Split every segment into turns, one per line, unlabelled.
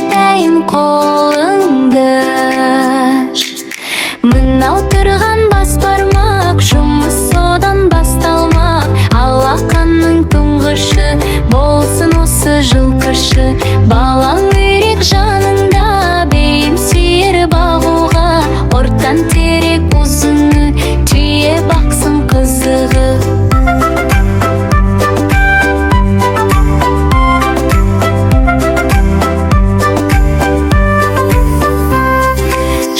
иштейм колыңды. Мынау тұрған бас бармақ, жұмыс содан басталмақ. Алақанның тұңғышы болсын осы жыл кірші. Балаң үйрек жаныңда, бейім сүйер бағуға. Ортан терек ұзыны, түйе бақсын қызығы.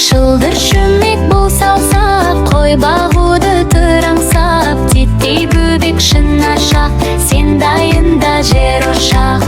Шылдыр шөмек бол салсақ, қой бағуды тыраңсап. Теттей бөбек шын ашақ, сен дайында жер ошақ.